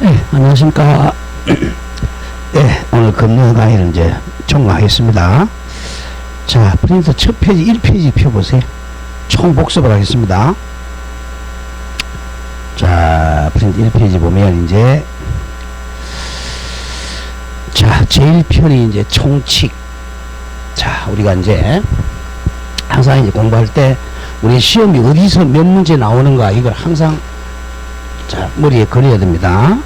네, 안녕하십니까. 네, 오늘 금융 강의를 이제 종료하겠습니다. 자, 프린터 첫 페이지 1페이지 펴보세요. 총 복습을 하겠습니다. 자, 프린트 1페이지 보면 이제 자, 제1편이 이제 총칙. 자, 우리가 이제 항상 이제 공부할 때 우리 시험이 어디서 몇 문제 나오는가 이걸 항상 자, 머리에 그려야 됩니다.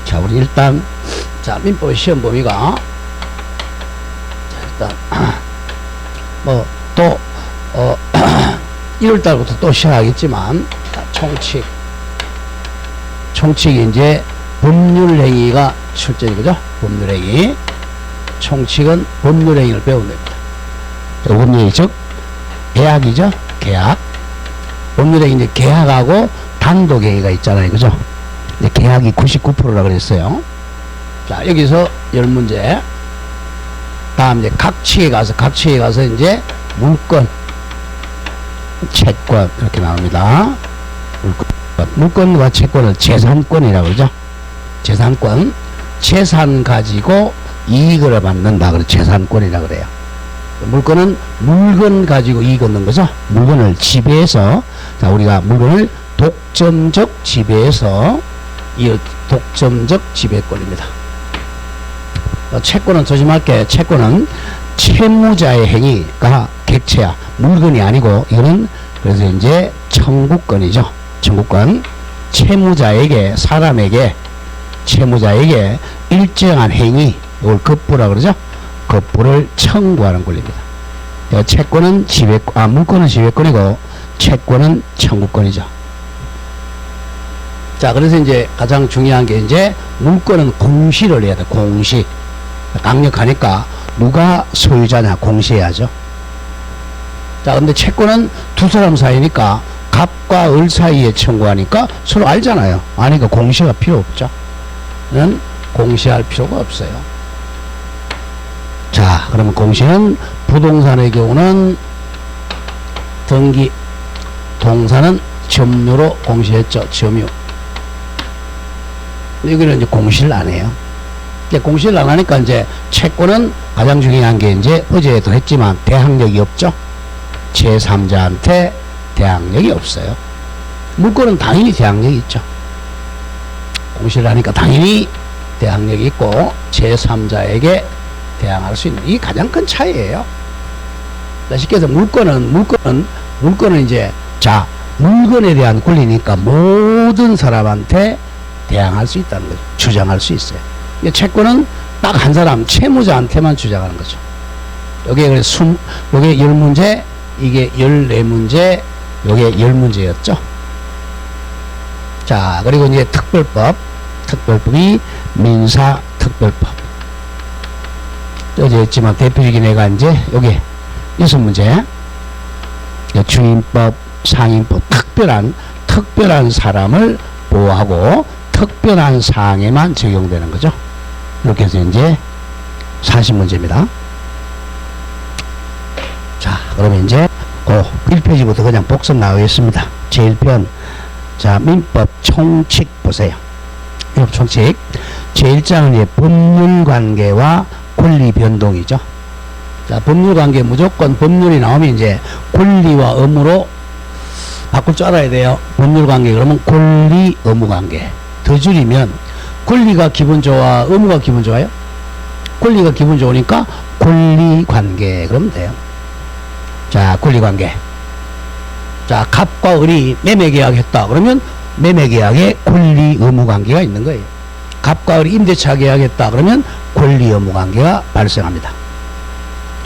자, 우리 일단 자, 민법 시험 범위가 자, 일단 뭐 또 1월달부터 또 시작하겠지만 자, 총칙이 이제 법률행위가 출제인 거죠. 법률행위. 총칙은 법률행위를 배우는 겁니다. 법률행위 즉 계약이죠. 계약. 법률행위 이제 계약하고 단독행위가 있잖아요. 그죠? 계약이 99%라 그랬어요. 자, 여기서 10문제. 다음 이제 각취에 가서 이제 물권, 채권 이렇게 나옵니다. 물권과 채권을 재산권이라고 그러죠. 재산권. 재산 가지고 이익을 받는다. 그래서 재산권이라고 그래요. 물권은 물건 가지고 이익 얻는 거죠. 물건을 지배해서, 자, 우리가 물건을 독점적 지배해서 이 독점적 지배권입니다. 채권은 조심할 게, 채권은 채무자의 행위가 객체야. 물건이 아니고 이거는 그래서 이제 청구권이죠. 청구권. 채무자에게, 사람에게, 채무자에게 일정한 행위, 이걸 급부라 그러죠. 급부를 청구하는 권리입니다. 채권은 지배권, 물권은 지배권이고 채권은 청구권이죠. 자, 그래서 이제 가장 중요한 게 이제 물권은 공시를 해야 돼. 공시. 강력하니까 누가 소유자냐 공시해야죠. 자, 근데 채권은 두 사람 사이니까 갑과 을 사이에 청구하니까 서로 알잖아요. 아니까 공시가 필요 없죠. 는 공시할 필요가 없어요. 자, 그러면 공시는 부동산의 경우는 등기, 동사는 점유로 공시했죠. 점유. 여기는 이제 공시를 안 해요. 공시를 안 하니까 이제 채권은 가장 중요한 게 이제 어제도 했지만 대항력이 없죠. 제3자한테 대항력이 없어요. 물권은 당연히 대항력이 있죠. 공시를 하니까 당연히 대항력이 있고 제3자에게 대항할 수 있는, 이 가장 큰 차이예요. 쉽게 해서 물권은 이제 자, 물건에 대한 권리니까 모든 사람한테 대항할 수 있다는 거죠. 주장할 수 있어요. 채권은 딱 한 사람, 채무자한테만 주장하는 거죠. 여기에 그래서 요게 10문제, 이게 14문제, 요게 10문제였죠. 자, 그리고 이제 특별법이 민사특별법. 어제 했지만 대표적인 애가 이제 요게 6문제. 주임법, 상임법, 특별한 사람을 보호하고 특별한 사항에만 적용되는 거죠. 이렇게 해서 이제 40문제입니다. 자, 그러면 이제 1페이지부터 그냥 복습 나오겠습니다. 제1편. 자, 민법 총칙 보세요. 민법 총칙. 제1장은 이제 법률관계와 권리변동이죠. 자, 법률관계 무조건 법률이 나오면 이제 권리와 의무로 바꿀 줄 알아야 돼요. 법률관계 그러면 권리 의무관계. 더 줄이면 권리가 기분 좋아, 의무가 기분 좋아요? 권리가 기분 좋으니까 권리관계 그러면 돼요. 자, 권리관계. 자, 갑과 을이 매매계약했다. 그러면 매매계약에 권리 의무관계가 있는 거예요. 갑과 을이 임대차 계약했다. 그러면 권리 의무관계가 발생합니다.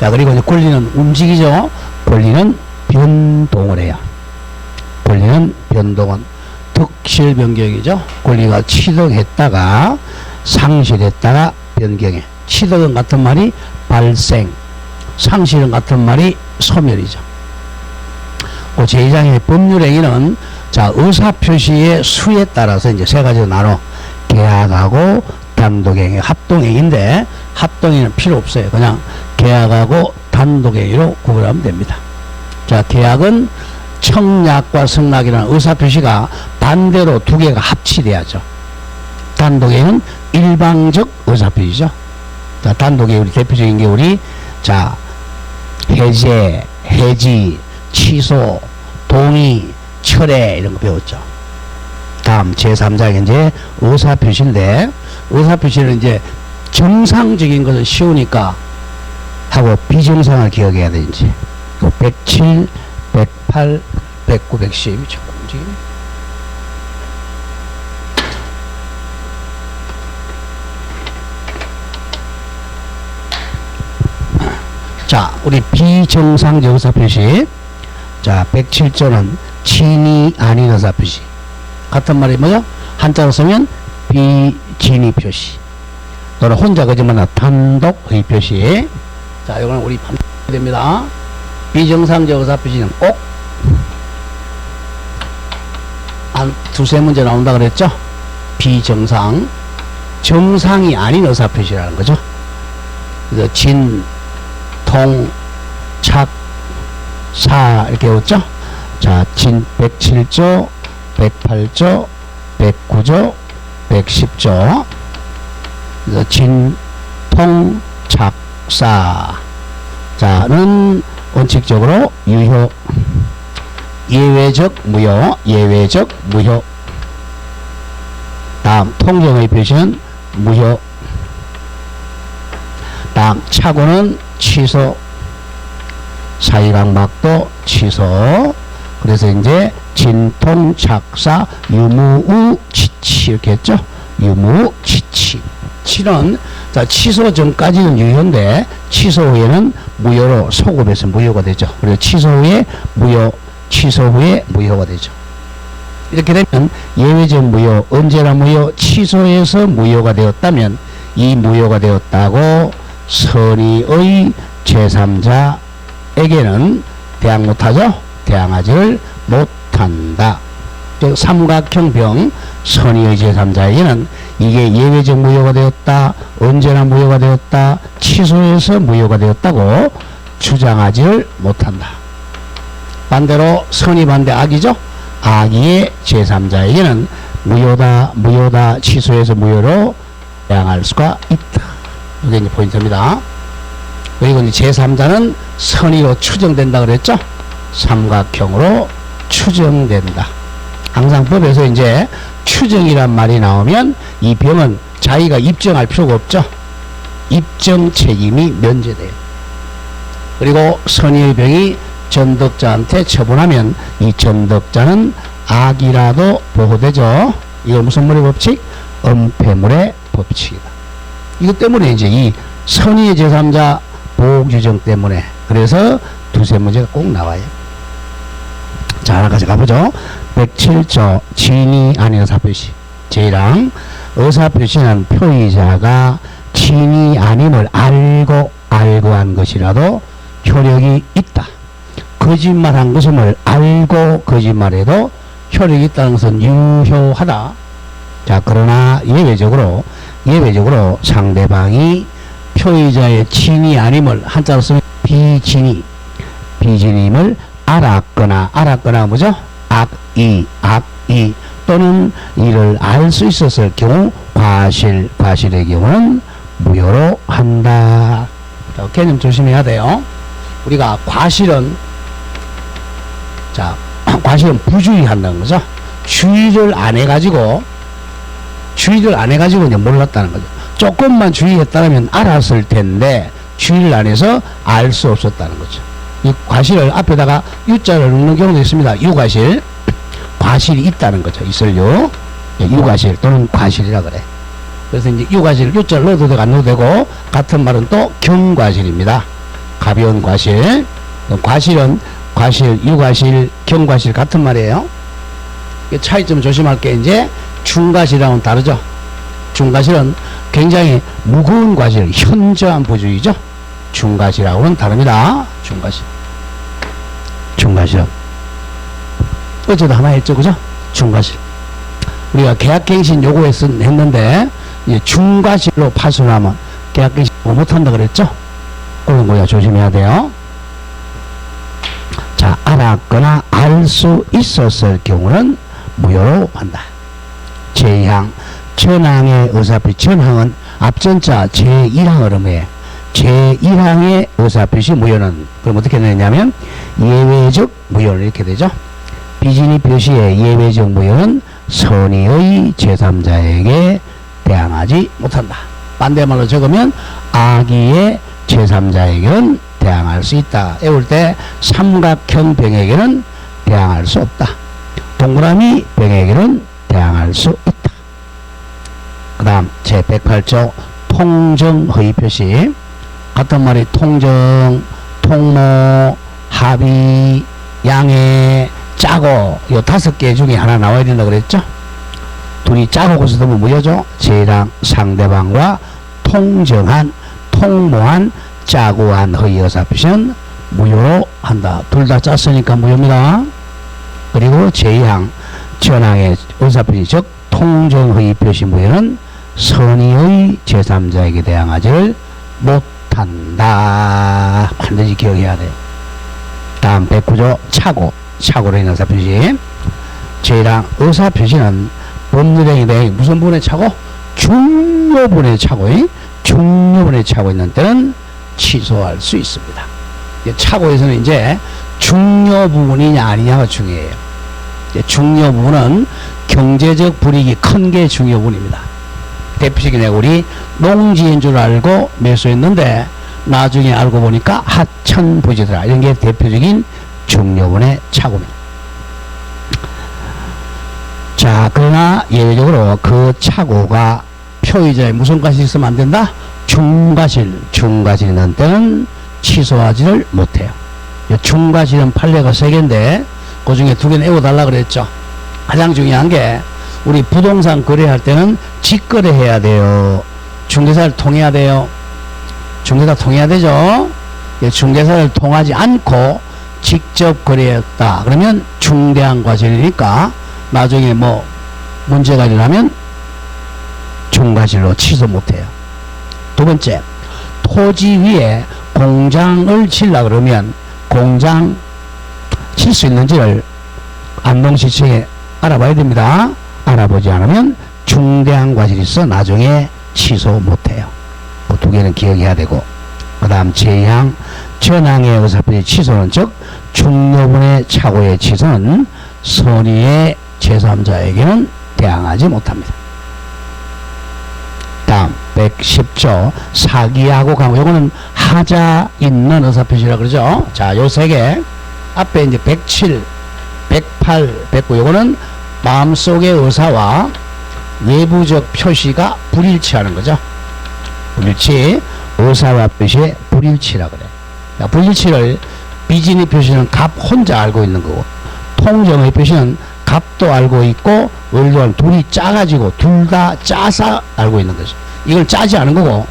자, 그리고 이제 권리는 움직이죠. 권리는 변동을 해요. 권리는 변동은 득실 변경이죠. 권리가 취득했다가 상실했다가 변경해. 취득은 같은 말이 발생, 상실은 같은 말이 소멸이죠. 그 제2장의 법률행위는 자, 의사표시의 수에 따라서 이제 세 가지로 나눠. 계약하고 단독행위, 합동행위인데 합동행위는 필요 없어요. 그냥 계약하고 단독행위로 구분하면 됩니다. 자, 계약은 청약과 승낙이라는 의사표시가 반대로 두 개가 합치돼야죠. 단독에는 일방적 의사표시죠. 자, 단독에 우리 대표적인 게 우리, 자, 해제, 해지, 취소, 동의, 철회, 이런 거 배웠죠. 다음, 제3장에 이제 의사표시인데, 의사표시는 이제 정상적인 것은 쉬우니까 하고 비정상을 기억해야 되는지. 107, 108, 109, 110이 자꾸 움직이네. 자, 우리 비정상적 의사표시. 자, 107조는 진이 아닌 의사표시. 같은 말이 뭐죠? 한자로 쓰면 비진의 표시. 또는 혼자 거짓말하는 단독 의표시. 자, 이거는 우리 반드시 됩니다. 비정상적 의사표시는 꼭 한 두세 문제 나온다 그랬죠? 비정상, 정상이 아닌 의사표시라는 거죠. 그래서 진, 통, 착, 사 이렇게 외웠죠? 자, 진 107조, 108조, 109조, 110조. 그래서 진, 통, 착, 사. 자는 원칙적으로 유효, 예외적 무효, 예외적 무효. 다음 통정의 표시는 무효. 다음 착오는 취소, 사이강박도 취소. 그래서 이제 진통착사 유무우치치 이렇게 했죠. 유무치치. 치는, 자, 취소 전까지는 유효인데 취소 후에는 무효로 소급해서 무효가 되죠. 그래서 취소 후에 무효, 취소 후에 무효가 되죠. 이렇게 되면 예외적 무효, 언제나 무효, 취소해서 무효가 되었다면 이 무효가 되었다고 선의의 제3자에게는 대항 못하죠. 대항하지를 못한다. 즉 삼각형 병 선의의 제3자에게는 이게 예외적 무효가 되었다, 언제나 무효가 되었다, 취소해서 무효가 되었다고 주장하지를 못한다. 반대로 선의 반대 악이죠. 악의의 제3자에게는 무효다, 무효다, 취소해서 무효로 대항할 수가 있다. 이게 이제 포인트입니다. 그리고 이제 제3자는 선의로 추정된다 그랬죠. 삼각형으로 추정된다. 항상 법에서 이제 추정이란 말이 나오면 이 병은 자기가 입증할 필요가 없죠. 입증 책임이 면제돼요. 그리고 선의의 병이 전덕자한테 처분하면 이 전덕자는 악이라도 보호되죠. 이거 무슨 물의 법칙? 엄폐물의 법칙이다. 이것 때문에 이제 이 선의의 제3자 보호 규정 때문에 그래서 두세 문제가 꼭 나와요. 자, 하나까지 가보죠. 107조 진이 아닌 의사표시. 제1항 의사표시는 표의자가 진이 아님을 알고 한 것이라도 효력이 있다. 거짓말한 것임을 알고 거짓말해도 효력이 있다는 것은 유효하다. 자, 그러나 예외적으로 상대방이 표의자의 진이 아님을 한자로 쓰면 비진임을 알았거나 뭐죠? 악의 또는 이를 알 수 있었을 경우 과실의 경우는 무효로 한다. 자, 개념 조심해야 돼요. 우리가 과실은 부주의한다는 거죠. 주의를 안 해가지고 이제 몰랐다는 거죠. 조금만 주의했다면 알았을 텐데 주의를 안 해서 알 수 없었다는 거죠. 이 과실을 앞에다가 유자를 넣는 경우도 있습니다. 유과실. 과실이 있다는 거죠. 있을요. 유과실 또는 과실이라 그래. 그래서 이제 유과실 유자를 넣어도 되고 안 넣어도 되고 같은 말은 또 경과실입니다. 가벼운 과실. 과실은 과실, 유과실, 경과실 같은 말이에요. 차이점 조심할 게 이제 중과실이랑은 다르죠. 중과실은 굉장히 무거운 과실, 현저한 부주의죠. 중과실하고는 다릅니다. 중과실은 어제도 하나 했죠, 그죠? 중과실. 우리가 계약갱신 요구했는데 이제 중과실로 파손하면 계약갱신 못한다 그랬죠? 그런 거야 조심해야 돼요. 자, 알았거나 알 수 있었을 경우는 무효로 한다. 제2항 전항의 의사표시, 전항은 앞전자 제1항을 의미해. 제1항의 의사표시 무효는 그럼 어떻게 되느냐면 예외적 무효는 이렇게 되죠. 비진이 표시의 예외적 무효는 선의의 제3자에게 대항하지 못한다. 반대말로 적으면 악의의 제3자에게는 대항할 수 있다. 외울 때 삼각형 병에게는 대항할 수 없다. 동그라미 병에게는 대항할 수 있다. 그 다음 제108조 통정허위 표시. 같은 말이 통정, 통모, 합의, 양해, 짜고 요 5개 중에 하나 나와야 된다 그랬죠. 둘이 짜고 고서도 무효죠. 제1항 상대방과 통정한, 통모한, 짜고 한 허위 의사표시는 무효로 한다. 둘 다 짰으니까 무효입니다. 그리고 제2항 전항의 의사표시 즉 통정허위 표시 무효는 선의의 제3자에게 대항하지를 못한다. 반드시 기억해야 돼요. 다음 109조 착오로 인한 의사표시. 제1항 의사표시는 법률행위 내용이 무슨 부분에 차고? 중요부분에 차고, 중요부분에 차고 있는 때는 취소할 수 있습니다. 착오에서는 이제 중요 부분이냐 아니냐가 중요해요. 중요 부분은 경제적 불이익이 큰 게 중요 부분입니다. 대표적인 게 우리 농지인 줄 알고 매수했는데 나중에 알고 보니까 하천부지더라. 이런 게 대표적인 중요분의 착오입니다. 자, 그러나 예외적으로 그 착오가 표의자에 무슨 과실이 있으면 안 된다? 중과실 있는 때는 취소하지를 못해요. 중과실은 판례가 3개인데 그 중에 2개는 외워달라 그랬죠. 가장 중요한 게 우리 부동산 거래할 때는 직거래 해야 돼요. 중개사를 통해야 돼요. 중개사 통해야 되죠. 중개사를 통하지 않고 직접 거래했다. 그러면 중대한 과실이니까 나중에 뭐 문제가 일어나면 중과실로 취소 못해요. 2번째, 토지 위에 공장을 지으려 그러면 공장 칠 수 있는지를 안동시청에 알아봐야 됩니다. 알아보지 않으면 중대한 과실이 있어 나중에 취소 못해요. 그 2개는 기억해야 되고, 그 다음 제2항 전항의 의사표시 취소는 즉 중요분의 착오의 취소는 선의의 제3자에게는 대항하지 못합니다. 다음 110조 사기하고 강호. 요거는 하자 있는 의사표시라 그러죠. 자, 요 3개 앞에 이제 107, 108, 109 요거는 마음속의 의사와 외부적 표시가 불일치하는 거죠. 불일치, 의사와 표시의 불일치라 그래. 자, 불일치를 비진의 표시는 갑 혼자 알고 있는 거고, 통정의 표시는 갑도 알고 있고 을도 둘이 짜가지고 둘 다 짜서 알고 있는 거죠. 이걸 짜지 않은 거고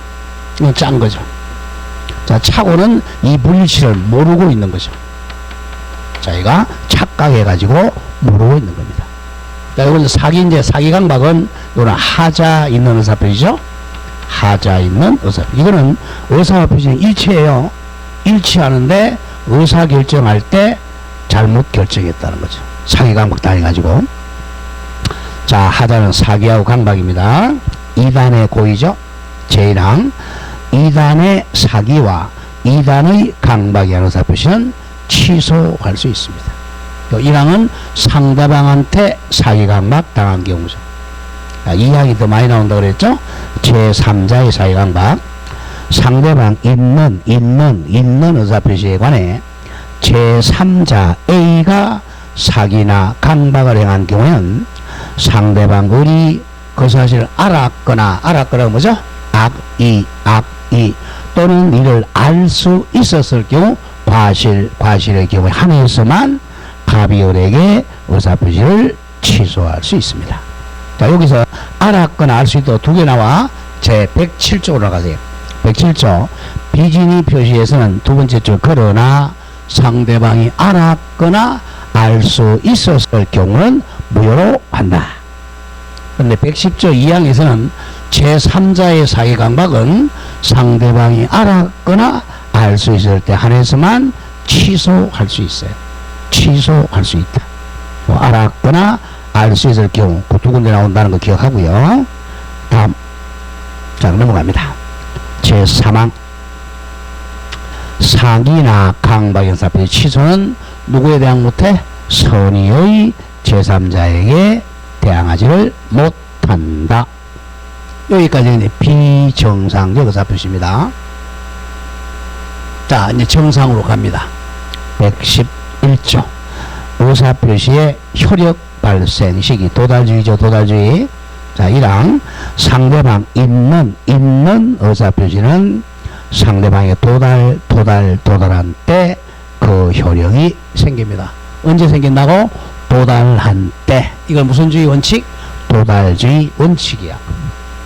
이건 짠 거죠. 자, 착오는 이 불일치를 모르고 있는 거죠. 자기가 착각해가지고 모르고 있는 겁니다. 자, 이건 사기 강박은 이거는 하자 있는 의사표시죠. 하자 있는 의사표시. 이거는 의사와 표시는 일치해요. 일치하는데 의사결정할 때 잘못 결정했다는 거죠. 사기 강박 당해가지고. 자, 하자는 사기하고 강박입니다. 2단의 고의죠. 제1항 2단의 사기와 2단의 강박에 하는 의사표시는 취소할 수 있습니다. 1항은 상대방한테 사기 강박 당한 경우죠. 이 항이 더 많이 나온다고 그랬죠. 제3자의 사기 강박. 상대방 있는 의사표시에 관해 제3자 A가 사기나 강박을 행한 경우에는 상대방이 그 사실을 알았거나 뭐죠? 악의 또는 이를 알 수 있었을 경우 과실의 경우에 한해서만 갑이을에게 의사표시를 취소할 수 있습니다. 자, 여기서 알았거나 알 수 있도록 2개 나와. 제 107조로 가세요. 107조 비진의 표시에서는 2번째 줄 그러나 상대방이 알았거나 알 수 있었을 경우는 무효로 한다. 그런데 110조 2항에서는 제3자의 사기 강박은 상대방이 알았거나 알 수 있을 때 한해서만 취소할 수 있어요. 취소할 수 있다. 뭐 알았거나 알 수 있을 경우 그 2군데 나온다는 거 기억하고요. 자, 넘어갑니다. 제3항. 상기나 강박연사표시 취소는 누구에 대항 못해? 선의의 제3자에게 대항하지를 못한다. 여기까지는 비정상적 의사표시입니다. 자, 이제 정상으로 갑니다. 111조. 의사표시의 효력 발생 시기. 도달주의죠, 도달주의. 자, 1항. 상대방 있는 의사표시는 상대방의 도달한 때 그 효력이 생깁니다. 언제 생긴다고? 도달한 때. 이건 무슨 주의 원칙? 도달주의 원칙이야.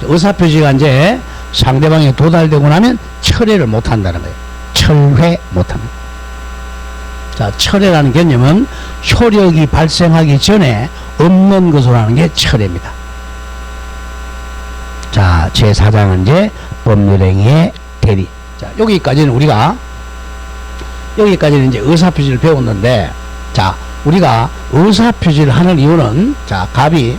의사표시가 이제 상대방이 도달되고 나면 철회를 못한다는 거예요. 철회 못합니다. 자, 철회라는 개념은 효력이 발생하기 전에 없는 것으로 하는 게 철회입니다. 자, 제4장은 이제 법률행위의 대리. 자, 여기까지는 이제 의사표시를 배웠는데, 자, 우리가 의사표시를 하는 이유는, 자, 갑이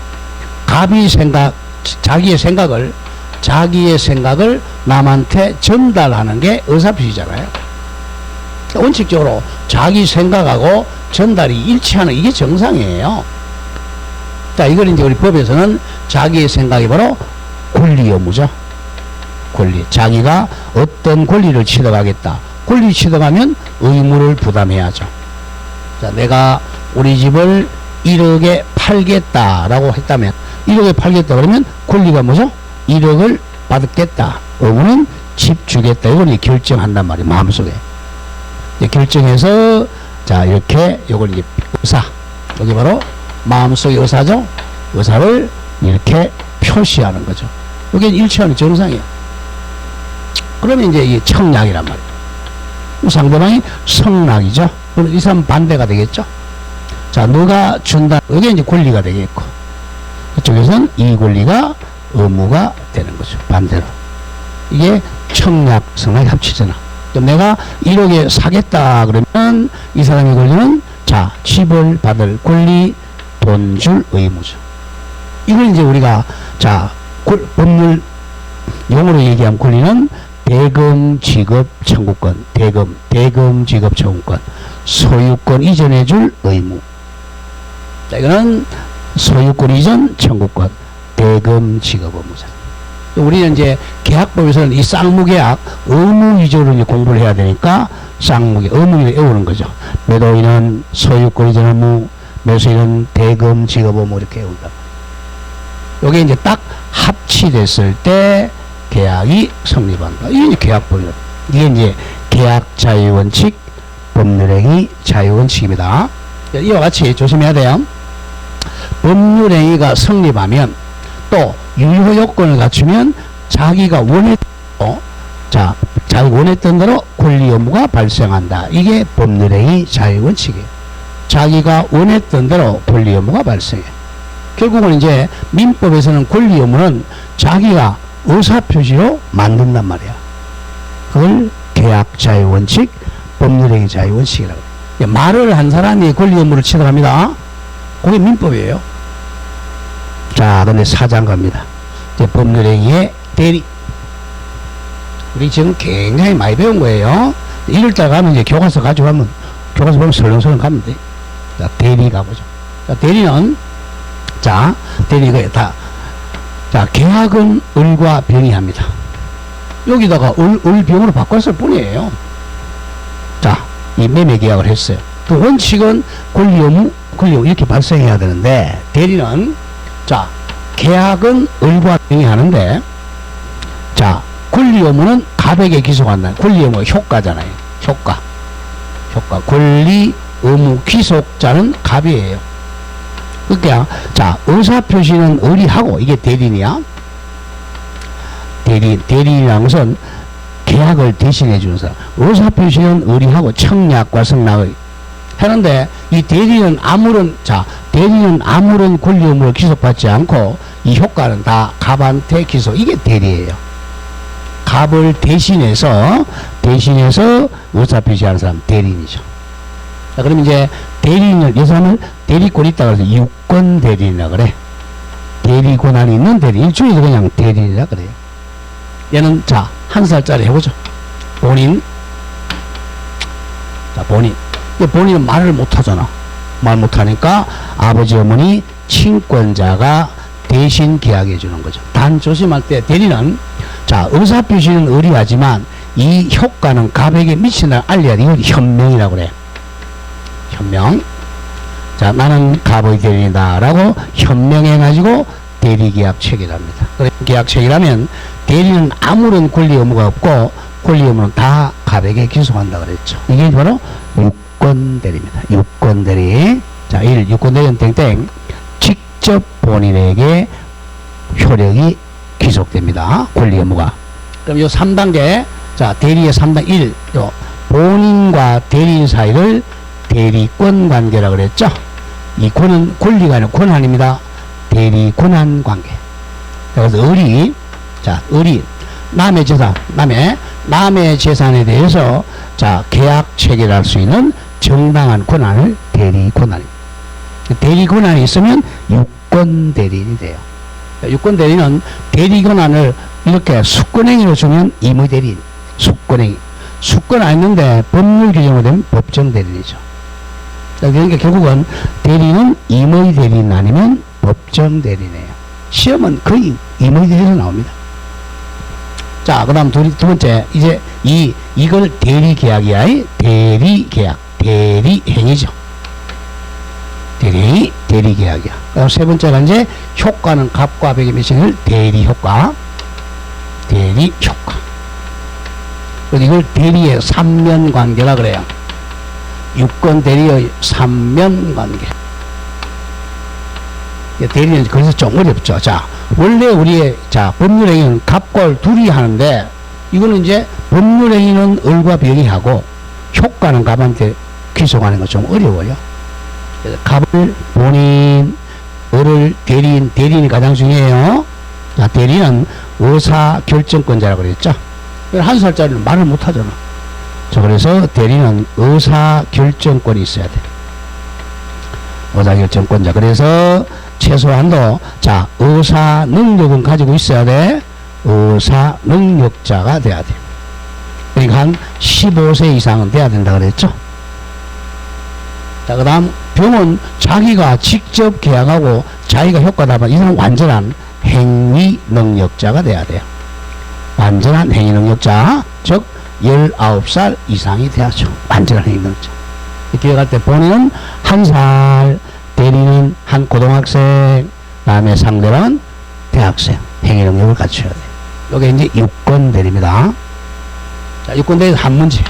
자기의 생각을 남한테 전달하는 게 의사표시잖아요. 원칙적으로 자기 생각하고 전달이 일치하는 이게 정상이에요. 자, 이걸 이제 우리 법에서는 자기의 생각이 바로 권리 의무죠. 권리. 자기가 어떤 권리를 취득하겠다. 권리 취득하면 의무를 부담해야죠. 자, 내가 우리 집을 1억에 팔겠다라고 했다면 1억에 팔겠다 그러면 권리가 뭐죠? 1억을 받겠다. 의무는 집 주겠다. 이걸 결정한단 말이에요. 마음속에. 결정해서 자, 이렇게 요걸 이제 의사. 여기 바로 마음속의 의사죠. 의사를 이렇게 표시하는 거죠. 이게 일치하는 정상이에요. 그러면 이제 이게 청약이란 말이에요. 상대방이 성락이죠. 그럼 이 사람 반대가 되겠죠. 자, 너가 준다. 이게 이제 권리가 되겠고. 이쪽에서는 이 권리가 의무가 되는 거죠. 반대로. 이게 청약, 성락이 합치잖아. 그럼 내가 1억에 사겠다 그러면 이 사람의 권리는 자, 집을 받을 권리, 돈 줄 의무죠. 이걸 이제 우리가 자, 법률 용어로 얘기한 권리는 대금 지급 청구권, 대금 지급 청구권, 소유권 이전해 줄 의무. 자, 이거는 소유권 이전 청구권, 대금 지급 의무잖아. 우리는 이제 계약법에서는 이 쌍무계약 의무 위주로 이제 공부를 해야 되니까 쌍무계 의무를 외우는 거죠. 매도인은 소유권 이전 의무, 매수인은 대금 지급 의무 이렇게 외운다. 요게 이제 딱 합치됐을 때 계약이 성립한다. 이게 이제 계약법이다. 이게 이제 계약 자유원칙, 법률행위 자유원칙입니다. 이와 같이 조심해야 돼요. 법률행위가 성립하면 또 유효 요건을 갖추면 자기가 원했던 대로 권리 의무가 발생한다. 이게 법률행위 자유원칙이에요. 자기가 원했던 대로 권리 의무가 발생해. 결국은 이제 민법에서는 권리 의무는 자기가 의사표시로 만든단 말이야. 그걸 계약 자유원칙, 법률행위 자유원칙이라고 해요. 말을 한 사람이 권리 의무를 취득합니다. 그게 민법이에요. 자, 근데 4장 갑니다. 이제 법률행위의 대리. 우리 지금 굉장히 많이 배운 거예요. 1월달 가면 이제 교과서 가져가면, 교과서 보면 설렁설렁 가면 돼. 자, 대리 가보죠. 자, 대리는, 자, 대리가 다, 자, 계약은 을과 병이 합니다. 여기다가 을 병으로 바꿨을 뿐이에요. 자, 이 매매 계약을 했어요. 그 원칙은 권리 의무 이렇게 발생해야 되는데, 대리는, 자, 계약은 을과 병이 하는데, 자, 권리 의무는 갑에게 기속한다. 권리 의무가 효과잖아요. 효과. 권리 의무 기속자는 갑이에요. 그러니까 자, 의사표시는 을이 하고, 이게 대리인이야. 대리인이라는 것은 계약을 대신해 주는 사람. 의사표시는 을이 하고 청약과 성락을 하는데, 이 대리는 아무런 권리 의무를 기속받지 않고 이 효과는 다 갑한테 기속. 이게 대리예요. 갑을 대신해서 의사표시하는 사람 대리인이죠. 자, 그럼 이제 대리인을, 이 사람은 대리권이 있다고 해서 유권 대리인이라 그래. 대리 권한이 있는 대리인, 일종의 그냥 대리인이라 그래요. 얘는 자, 한 살짜리 해보죠. 본인. 자, 본인. 본인은 말을 못하잖아. 말 못하니까 아버지, 어머니, 친권자가 대신 계약해 주는 거죠. 단 조심할 때 대리는 자, 의사표시는 의리하지만 이 효과는 갑에게 미친다 알려야 돼. 이걸 현명이라고 그래. 현명. 자, 나는 갑의 대리이다 라고 현명해가지고 대리계약 체결합니다. 그래, 계약 체결하면 대리는 아무런 권리 의무가 없고 권리 의무는 다 갑에게 기소한다 그랬죠. 이게 바로 유권대리입니다. 유권대리. 자, 1. 유권대리는 땡땡 직접 본인에게 효력이 귀속됩니다. 권리 의무가. 그럼 요 3단계 자, 대리의 3단 1. 요 본인과 대리인 사이를 대리권 관계라 그랬죠. 이 권은 권리가 아니라 권한입니다. 대리 권한 관계. 그래서 의리. 자, 의리. 남의 재산, 남의 재산에 대해서 자, 계약 체결할 수 있는 정당한 권한을 대리 권한입니다. 대리 권한이 있으면 유권 대리인이 돼요. 유권 대리는 대리 권한을 이렇게 수권행위로 주면 임의 대리인. 수권행위. 수권 안 했는데 법률 규정으로 되면 법정 대리인이죠. 그러니까 결국은 대리는 임의 대리인 아니면 법정 대리인이에요. 시험은 거의 임의 대리로 나옵니다. 자, 그 다음 두 번째, 이제 이걸 대리계약이야. 대리계약. 대리행위죠. 대리계약이야. 그 다음 세 번째가 이제 효과는 갑과 백의 미치는 대리효과. 대리효과. 그래서 이걸 대리의 삼면관계라 그래요. 유권 대리의 삼면관계. 대리는 그래서 좀 어렵죠. 자, 원래 우리의 자, 법률행위는 갑과 둘이 하는데 이거는 이제 법률행위는 을과 병이 하고 효과는 갑한테 귀속하는 건 좀 어려워요. 그래서 갑을 본인, 을을 대리인이 가장 중요해요. 자, 대리는 의사 결정권자라고 그랬죠. 한 살짜리는 말을 못 하잖아. 자, 그래서 대리는 의사 결정권이 있어야 돼. 의사 결정권자. 그래서 최소한도 자, 의사 능력은 가지고 있어야 돼. 의사 능력자가 돼야 돼. 그러니까 한 15세 이상은 돼야 된다 그랬죠. 자, 그 다음 병은 자기가 직접 계약하고 자기가 효과다만 이 사람은 완전한 행위 능력자가 돼야 돼요. 완전한 행위 능력자, 즉 19살 이상이 돼야죠. 완전한 행위 능력자. 기억할 때 본인은 1살, 대리는 한 고등학생, 다음에 상대방은 대학생, 행위 능력을 갖춰야 돼. 요게 이제 유권 대리입니다. 자, 유권 대리 한 문제.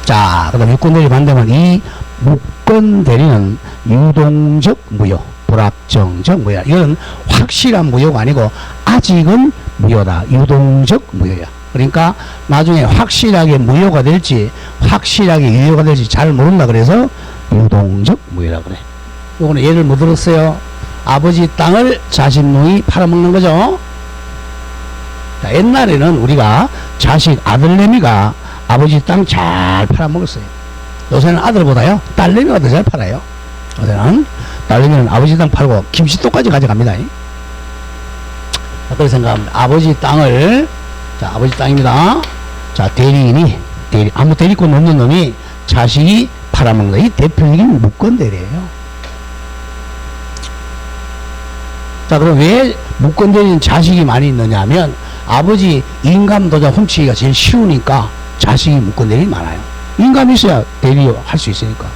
자, 그 다음 유권 대리 반대면 이 무권 대리는 유동적 무효, 불확정적 무효. 이건 확실한 무효가 아니고 아직은 무효다. 유동적 무효야. 그러니까 나중에 확실하게 무효가 될지 확실하게 유효가 될지 잘 모른다 그래서 유동적 무효라 그래. 요거는 예를 못 들었어요. 아버지 땅을 자식 놈이 팔아먹는 거죠. 자, 옛날에는 우리가 자식 아들내미가 아버지 땅 잘 팔아먹었어요. 요새는 아들보다요 딸내미가 더 잘 팔아요. 요새는 딸내미는 아버지 땅 팔고 김치도까지 가져갑니다. 그렇게 생각합니다. 아버지 땅을 자, 아버지 땅입니다. 자, 대리인이 아무 대리권 없는 놈이 자식이 팔아먹는 이 대표적인 무권 대리예요. 자, 그럼 왜 무권 대리는 자식이 많이 있느냐 하면 아버지 인감도자 훔치기가 제일 쉬우니까 자식이 무권 대리인이 많아요. 인감이 있어야 대리할 수 있으니까.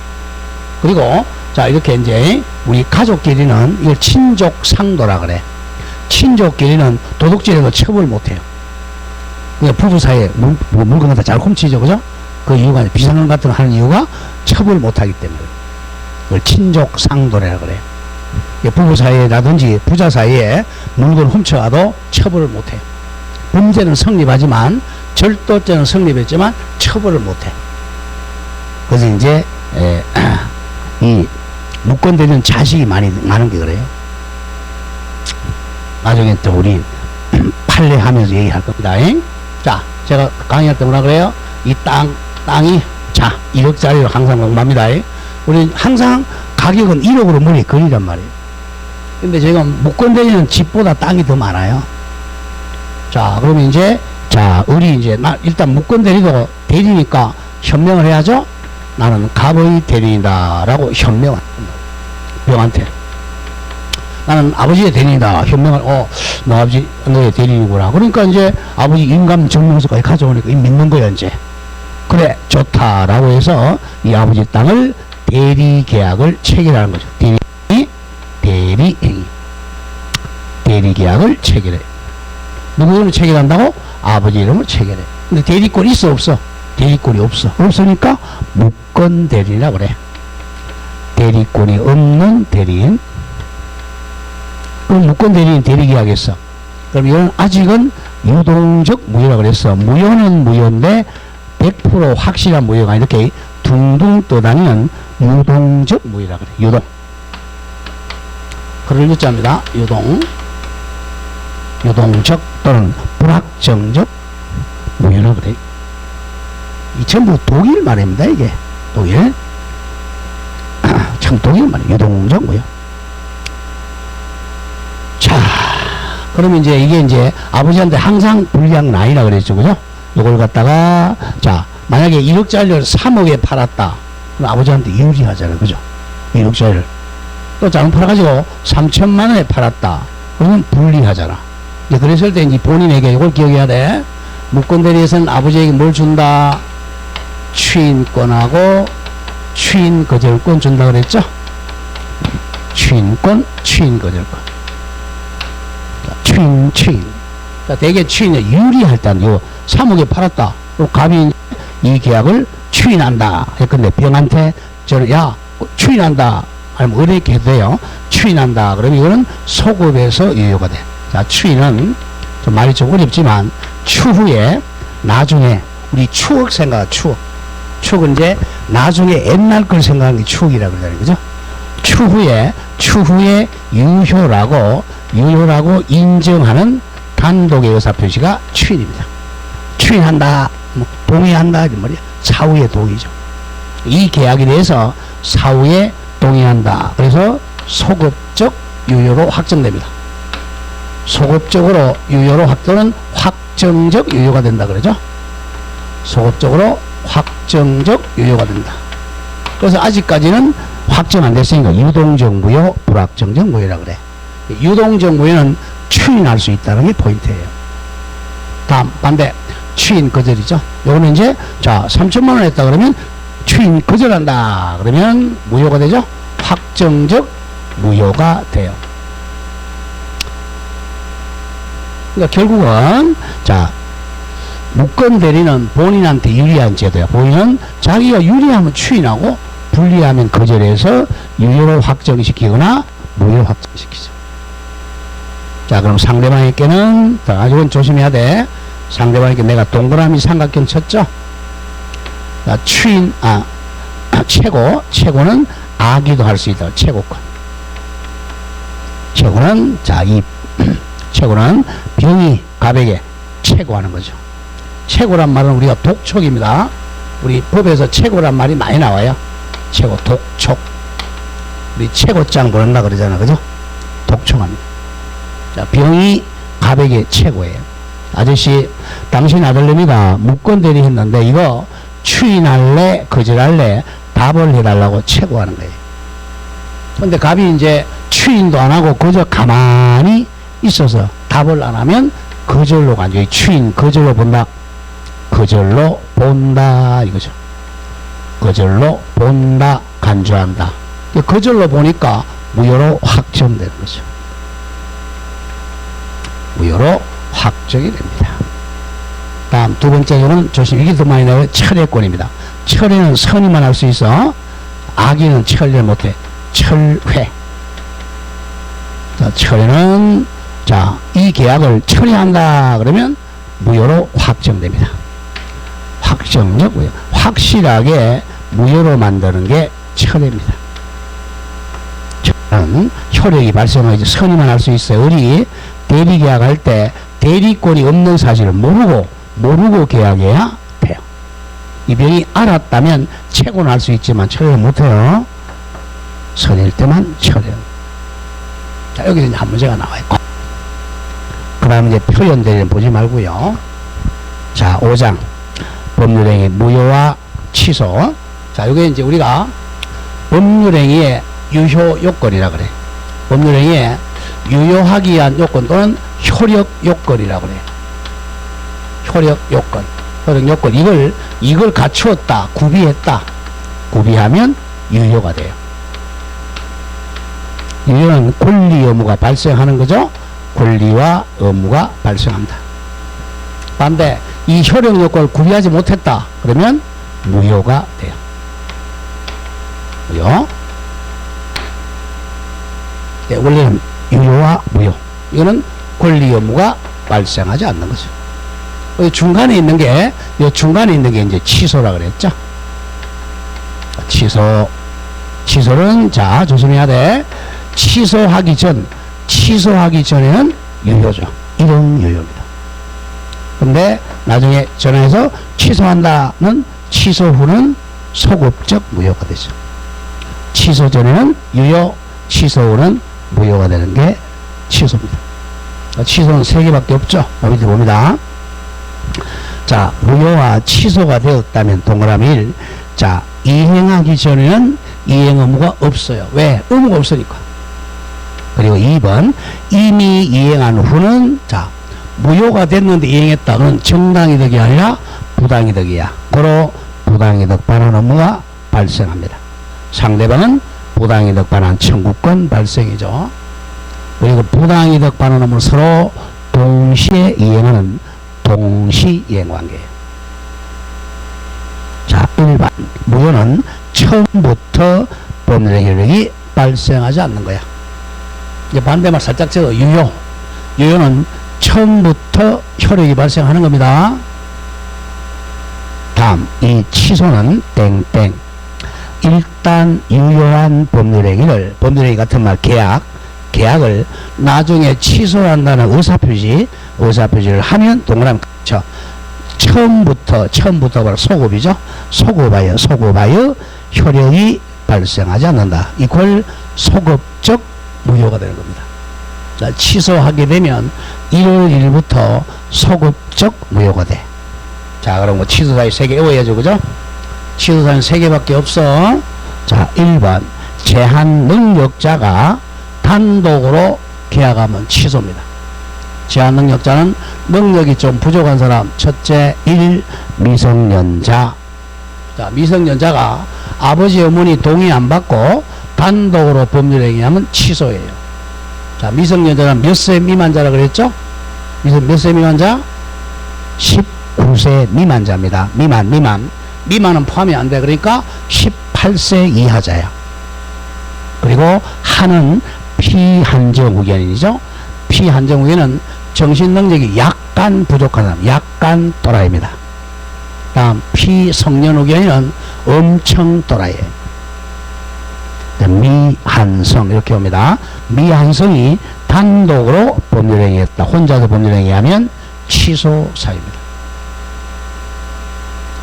그리고 자, 이렇게 이제 우리 가족끼리는 이걸 친족상도라 그래. 친족끼리는 도둑질해도 처벌 못해요. 그러니까 부부 사이에 물건 갖다 잘 훔치죠, 그죠? 그 이유가 비상금 같은 거 하는 이유가 처벌 못하기 때문에. 그걸 친족상도라 그래. 부부 사이에라든지 부자 사이에 물건 훔쳐가도 처벌을 못해요. 범죄는 성립하지만 절도죄는 성립했지만 처벌을 못해. 그래서 이제 이 무권되는 자식이 많은 게 그래요. 나중에 또 우리 판례하면서 얘기할 겁니다. 자, 제가 강의할 때 뭐라 그래요? 이 땅이 자 1억짜리로 항상 공부합니다. 우리 항상 가격은 1억으로 머리에 걸리란 말이에요. 근데 제가 무권되는 집보다 땅이 더 많아요. 자, 그러면 이제, 자, 을이 이제, 일단 무권 대리도 대리니까 현명을 해야죠? 나는 갑의 대리이다. 라고 현명한 병한테. 나는 아버지의 대리이다. 현명을, 너 아버지, 너의 대리이구나. 그러니까 이제 아버지 인감 증명서까지 가져오니까 믿는 거야, 이제. 그래, 좋다라고 해서 이 아버지 땅을 대리 계약을 체결하는 거죠. 대리 행위. 대리 계약을 체결해. 누구 이름을 체결한다고? 아버지 이름을 체결해. 근데 대리권이 있어, 없어? 대리권이 없어. 없으니까 무권 대리라 그래. 대리권이 없는 대리인. 그럼 무권 대리인 대리 계약했어. 그럼 이건 아직은 유동적 무효라 그랬어. 무효는 무효인데 100% 확실한 무효가 이렇게 둥둥 떠다니는 유동적 무효라 그래. 유동. 글을 유자입니다. 유동. 유동적 또는 불확정적 무효라 그래. 이 전부 독일 말입니다. 이게 독일. 참 독일 말. 유동적 무효. 자, 그러면 이제 이게 이제 아버지한테 항상 불리한 라인이라 그랬죠, 그죠? 이걸 갖다가 자, 만약에 1억짜리를 3억에 팔았다. 그럼 아버지한테 유리하잖아요, 그죠? 1억짜리를 또 잘못 팔아가지고 3천만 원에 팔았다. 그러면 불리하잖아. 이제 그랬을 때 이제 본인에게 이걸 기억해야 돼. 무권 대리에서는 아버지에게 뭘 준다? 취인권하고 취인 거절권 준다 그랬죠? 취인권, 취인 거절권. 취인. 자, 대개 취인이 유리할 때는 요 3억에 팔았다. 또 갑이 이 계약을 취인한다. 했건데 병한테 저는 야, 취인한다. 아니면 어렵게 해도 돼요. 취인한다. 그러면 이거는 소급에서 유효가 돼. 자, 취인은 좀 말이 좀 어렵지만 추후에 나중에 우리 추억 생각, 추억은 이제 나중에 옛날 걸 생각하는 게 추억이라 그러잖아요. 그죠? 추후에 유효라고 인정하는 단독의 의사표시가 취인입니다. 취인한다, 뭐 동의한다, 이런 말이야. 사후의 동의죠. 이 계약에 대해서 사후에 동의한다. 그래서 소급적 유효로 확정됩니다. 소급적으로 유효로 확정은 확정적 유효가 된다 그러죠. 소급적으로 확정적 유효가 된다. 그래서 아직까지는 확정 안 됐으니까 유동적 무효, 불확정적 무효라 그래. 유동적 무효는 추인할 수 있다는 게 포인트예요. 다음 반대 추인 거절이죠. 요거는 이제 자 3천만 원 했다 그러면 추인 거절한다 그러면 무효가 되죠. 확정적 무효가 돼요. 그러니까 결국은 자 무권 대리는 본인한테 유리한 제도야. 본인은 자기가 유리하면 추인하고 불리하면 거절해서 유효로 확정시키거나 무효로 확정시키죠. 자, 그럼 상대방에게는 이건 조심해야 돼. 상대방에게 내가 동그라미 삼각형 쳤죠. 자, 최고는 아기도 할 수 있다. 최고권. 최고는 자, 이 최고는 병이 갑에게 최고하는 거죠. 최고란 말은 우리가 독촉입니다. 우리 법에서 최고란 말이 많이 나와요. 최고, 독촉. 우리 최고장 보낸다 그러잖아. 그죠? 독촉합니다. 자, 병이 갑에게 최고예요. 아저씨, 당신 아들내미가 무권 대리 했는데 이거 추인할래, 거절할래, 답을 해달라고 최고하는 거예요. 근데 갑이 이제 추인도 안 하고 거절 가만히 있어서 답을 안 하면 거절로 간죠. 추인, 거절로 본다. 거절로 본다. 이거죠. 거절로 본다. 간주한다. 거절로 보니까 무효로 확정되는 거죠. 무효로 확정이 됩니다. 다음 두 번째 경우는 조심, 이게 더 많이 나와요. 철회권입니다. 철회는 선의만 할 수 있어. 악의는 철회 못해. 철회. 자, 철회는 자, 이 계약을 철회한다 그러면 무효로 확정됩니다. 확정적 무효. 확실하게 무효로 만드는 게 철회입니다. 철회는 효력이 발생하지 선의만 할 수 있어요. 우리 대리 계약할 때 대리권이 없는 사실을 모르고 계약해야 돼요. 이 병이 알았다면 채고는 할 수 있지만 철회를 못해요. 선일 때만 철회해요. 자, 여기서 이제 한 문제가 나와요. 그 다음에 이제 표현들은 보지 말고요. 자, 5장. 법률행위 무효와 취소. 자, 요게 이제 우리가 법률행위의 유효 요건이라 그래. 법률행위의 유효하기 위한 요건 또는 효력 요건이라 그래. 효력 요건. 효력 요건. 이걸 갖추었다. 구비했다. 구비하면 유효가 돼요. 유효는 권리 의무가 발생하는 거죠. 권리와 의무가 발생합니다. 반대 이 효력 요건을 구비하지 못했다. 그러면 무효가 돼요. 무효. 네, 원래는 유효와 무효. 이거는 권리 의무가 발생하지 않는 거죠. 중간에 있는 게 이제 취소라 그랬죠. 취소는 자 조심해야 돼. 취소하기 전에는 유효죠. 이런 유효입니다. 근데 나중에 전화해서 취소한다는 취소 후는 소급적 무효가 되죠. 취소 전에는 유효, 취소 후는 무효가 되는 게 취소입니다. 취소는 3개밖에 없죠. 밑에 봅니다. 자, 무효와 취소가 되었다면 동그라미 1. 자, 이행하기 전에는 이행 의무가 없어요. 왜? 의무가 없으니까. 그리고 2번 이미 이행한 후는 자 무효가 됐는데 이행했다. 그건 정당이득이 아니라 부당이득이야. 고로 부당이득 반환 의무가 발생합니다. 상대방은 부당이득 반환 청구권 발생이죠. 그리고 부당이득 반환 의무를 서로 동시에 이행하는 동시이행관계예요. 자, 1번 무효는 처음부터 법률의 효력이 발생하지 않는 거야. 이제 반대말 살짝 적어. 유효는 처음부터 효력이 발생하는 겁니다. 다음 이 취소는 땡땡. 일단 유효한 법률행위를 법률행위 같은 말 계약을 나중에 취소한다는 의사표시를 하면 동그라미 쳐. 처음부터 바로 소급이죠. 소급하여 효력이 발생하지 않는다. 이퀄 소급적 무효가 되는 겁니다. 자, 취소하게 되면 1월 1일부터 소급적 무효가 돼. 자, 그럼 뭐 취소사유 3개 외워야죠. 그죠? 취소사유는 3개밖에 없어. 자, 1번 제한 능력자가 단독으로 계약하면 취소입니다. 제한 능력자는 능력이 좀 부족한 사람. 첫째, 1. 미성년자. 자, 미성년자가 아버지 어머니 동의 안 받고 단독으로 법률행위하면 취소예요. 자, 미성년자는 몇 세 미만자라 그랬죠? 몇 세 미만자? 19세 미만자입니다. 미만은 포함이 안 돼. 그러니까 18세 이하자야. 그리고 한은 피한정후견이죠. 피한정후견은 정신능력이 약간 부족한 사람, 약간 또라이입니다. 다음 피성년후견은 엄청 또라이예요. 미한성 이렇게 옵니다. 미한성이 단독으로 법률행위했다. 혼자서 법률행위하면 취소 사유입니다.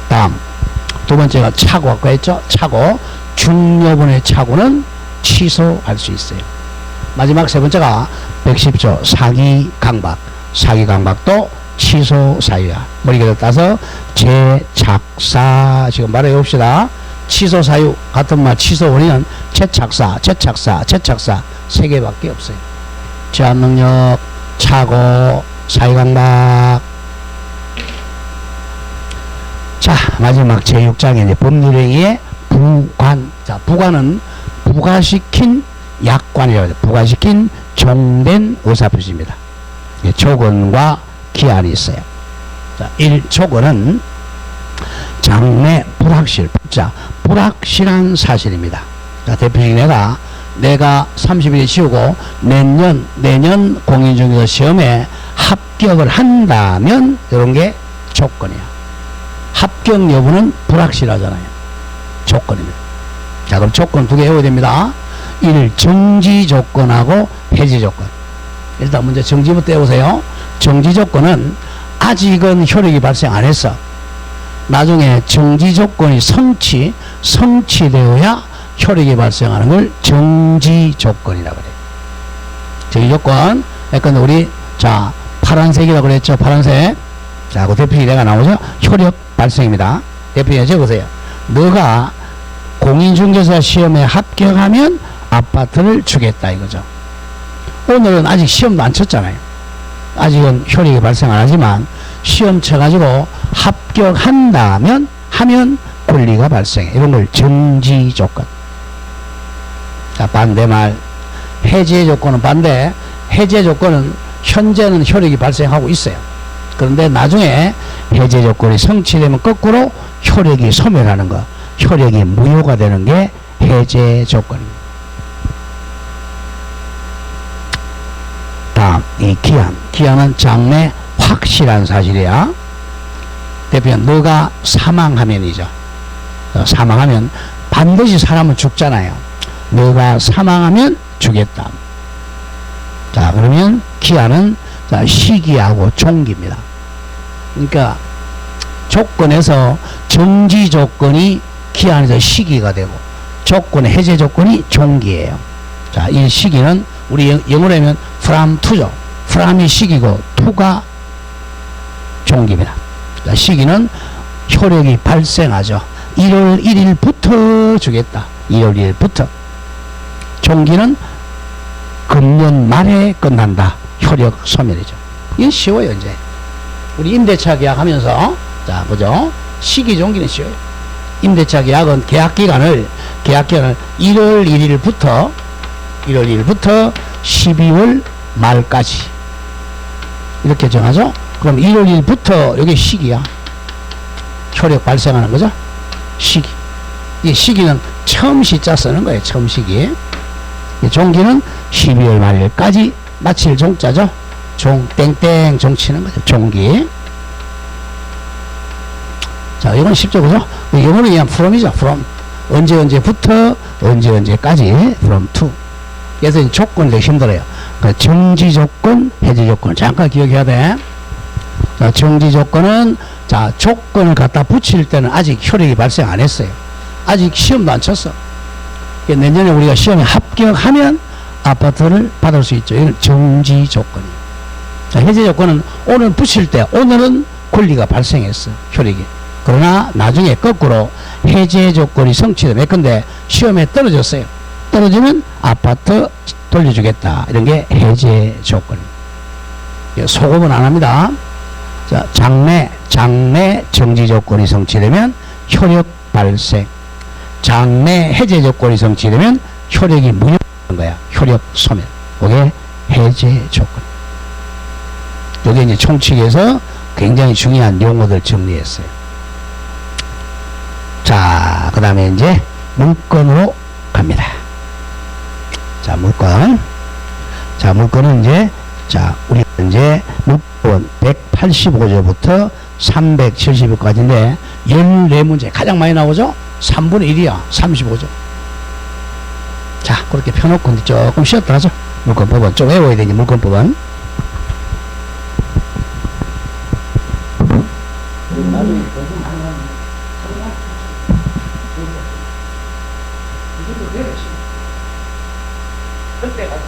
다음 두 번째가 착오 아까 했죠. 착오 중여분의 착오는 취소할 수 있어요. 마지막 세 번째가 110조 사기 강박도 취소 사유야. 머리가 따서 재착사 지금 말해 봅시다. 취소 사유 같은 말 취소 원인은 재착사 3개밖에 없어요. 제한 능력, 착오, 사기강박. 자, 마지막 제6장에 이제 법률행위의 부관. 자, 부관은 부과시킨 약관이라고 해요. 부과시킨 종된 의사표시입니다. 조건과 기한이 있어요. 자, 1. 조건은 장래 불확실한 사실입니다. 자, 대표적인 내가 30일에 치우고 내년 공인중개사 시험에 합격을 한다면 이런 게 조건이야. 합격 여부는 불확실하잖아요. 조건입니다. 자, 그럼 조건 2개 외워야 됩니다. 1. 정지 조건하고 해지 조건. 일단 먼저 정지부터 해보세요. 정지 조건은 아직은 효력이 발생 안 했어. 나중에 정지 조건이 성취되어야 효력이 발생하는 걸 정지 조건이라고 그래요. 정지 조건. 약간 우리 자 파란색이라고 그랬죠. 파란색. 자, 그 대표기가 나오죠. 효력 발생입니다. 대표기가 적으세요. 너가 공인중개사 시험에 합격하면 아파트를 주겠다 이거죠. 오늘은 아직 시험도 안 쳤잖아요. 아직은 효력이 발생 안 하지만 시험 쳐가지고 합격한다면 하면 권리가 발생해. 이런 걸 정지 조건. 자, 반대말. 해제 조건은 반대. 해제 조건은 현재는 효력이 발생하고 있어요. 그런데 나중에 해제 조건이 성취되면 거꾸로 효력이 소멸하는 거. 효력이 무효가 되는 게 해제 조건입니다. 다음, 이 기한. 기한은 장래 확실한 사실이야. 대표는 너가 사망하면이죠. 사망하면 반드시 사람은 죽잖아요. 너가 사망하면 주겠다. 자, 그러면 기한은 자, 시기하고 종기입니다. 그러니까 조건에서 정지 조건이 기한에서 시기가 되고 조건의 해제 조건이 종기예요. 자, 이 시기는 우리 영어로 하면 from to죠. from이 시기고 to가 종기입니다. 자, 시기는 효력이 발생하죠. 1월 1일부터 주겠다. 1월 1일부터. 종기는 금년 말에 끝난다. 효력 소멸이죠. 이건 쉬워요, 이제. 우리 임대차 계약하면서, 자, 보죠. 시기 종기는 쉬워요. 임대차 계약은 계약 기간을 1월 1일부터 12월 말까지. 이렇게 정하죠. 그럼 1월 1일부터 이게 시기야. 효력 발생하는 거죠. 시기. 이 시기는 처음 시자 쓰는 거예요. 처음 시기. 종기는 12월 말일까지 마칠 종자죠. 종, 땡땡 종 치는 거죠. 종기. 자, 이건 쉽죠. 그죠? 영어로 그냥 from이죠. from. 언제부터 언제까지 from to. 그래서 조건이 되게 힘들어요. 그러니까 정지 조건, 해제 조건. 잠깐 기억해야 돼. 자, 정지 조건은, 자, 조건을 갖다 붙일 때는 아직 효력이 발생 안 했어요. 아직 시험도 안 쳤어. 내년에 우리가 시험에 합격하면 아파트를 받을 수 있죠. 이건 정지 조건이에요. 자, 해제 조건은 오늘 붙일 때, 오늘은 권리가 발생했어. 효력이. 그러나 나중에 거꾸로 해제 조건이 성취되면, 근데 시험에 떨어졌어요. 떨어지면 아파트 돌려주겠다. 이런 게 해제 조건입니다. 소급은 안 합니다. 자, 장래 정지 조건이 성취되면 효력 발생. 장래 해제 조건이 성취되면 효력이 무효인 거야. 효력 소멸. 그게 해제 조건. 여기 이제 총칙에서 굉장히 중요한 용어들 정리했어요. 자, 그 다음에 이제 물건으로 갑니다. 자, 물건. 자, 물건은 이제, 자, 우리 이제 물건 185조부터 370조까지인데 14문제 가장 많이 나오죠? 3분의 1이야. 35조. 자, 그렇게 펴놓고 이제 조금 쉬었다 하죠. 물건법은 좀 외워야 되니, 물건법은. 그때 갔어.